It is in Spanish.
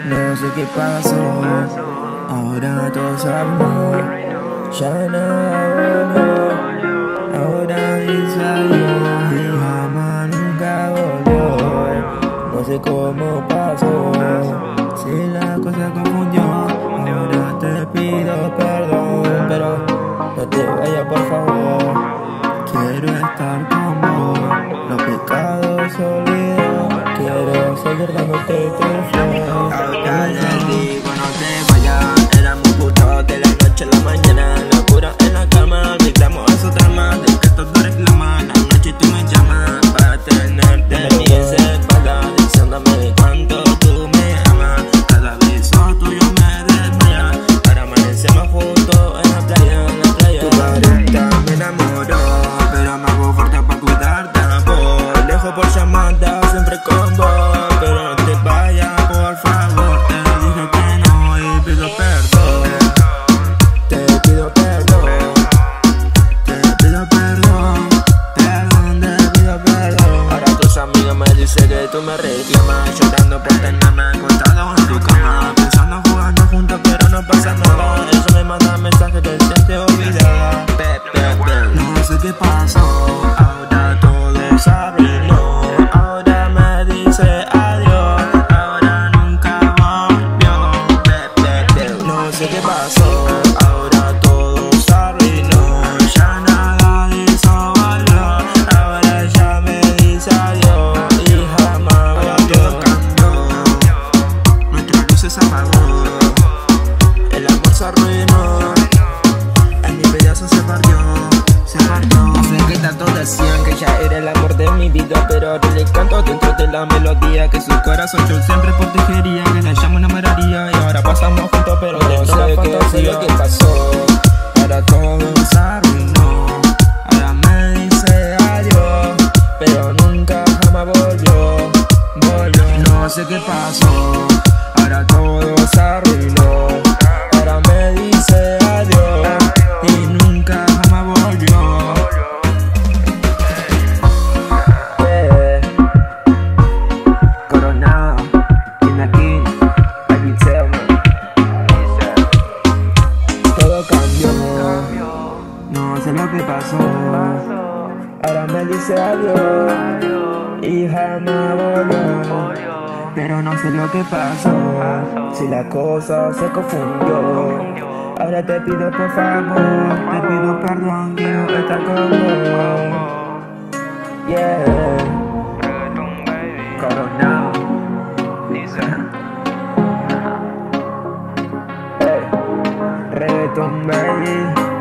No sé qué pasó, ahora todo se armó, ya nada volvió, ahora dice adiós y jamás nunca volvió. No sé cómo pasó, si la cosa confundió, ahora te pido perdón, pero no te vayas por favor. Quiero estar con vos, los pecados se olvidan, quiero seguir dándote tu flor. Ahora les digo no te vayas, éramos putos de la noche a la mañana, locura en la cama, gritamos a su trama, de que todo reclama, la noche tú me llamas para tenerte en mi espalda, diciéndome cuánto tú me amas, cada beso tuyo me desmaya, ahora amanecemos juntos en la playa, Tu carita me enamoró, pero me hago fuerte para cuidarte a vos. Lejos por llamada, siempre con vos, pero no te vayas por favor. Te dije que no y pido perdón. Te pido perdón. Te pido perdón. Perdón, te pido perdón. ahora tus amigas me dicen que tú me reclamas, llorando por tenerme acostado en tu cama, Pensando jugando juntos, pero no pasa nada. eso me manda mensajes de siente olvidada. No sé qué pasó, ahora todo se arruinó. Ahora me dice adiós, ahora nunca volvió. No sé qué pasó, ahora todo se arruinó. Ya nada de eso volvió, ahora ella me dice adiós y jamás volvió. Nuestra luz se apagó, el amor se arruinó, en mi pedazo se partió. No sé qué tanto decían que ya era el amor de mi vida, pero ahora le canto dentro de la melodía que su corazón yo siempre protegería, que la llamo enamoraría y ahora pasamos juntos pero No dentro de sé la qué fantasía. qué pasó, ahora todo se arruinó. Ahora me dice adiós, pero nunca jamás volvió. No sé qué pasó, ahora todo se arruinó. Ahora me dice adiós y nunca jamás volvió. Coronado, King aquí, I tell me. Todo cambió, no sé lo que pasó. Ahora me dice adiós y jamás volvió. Pero no sé lo que pasó, si la cosa se confundió. Ahora te pido por favor, te pido perdón, quiero estar con vos. Yeah, Coronado, hey, reggaeton baby.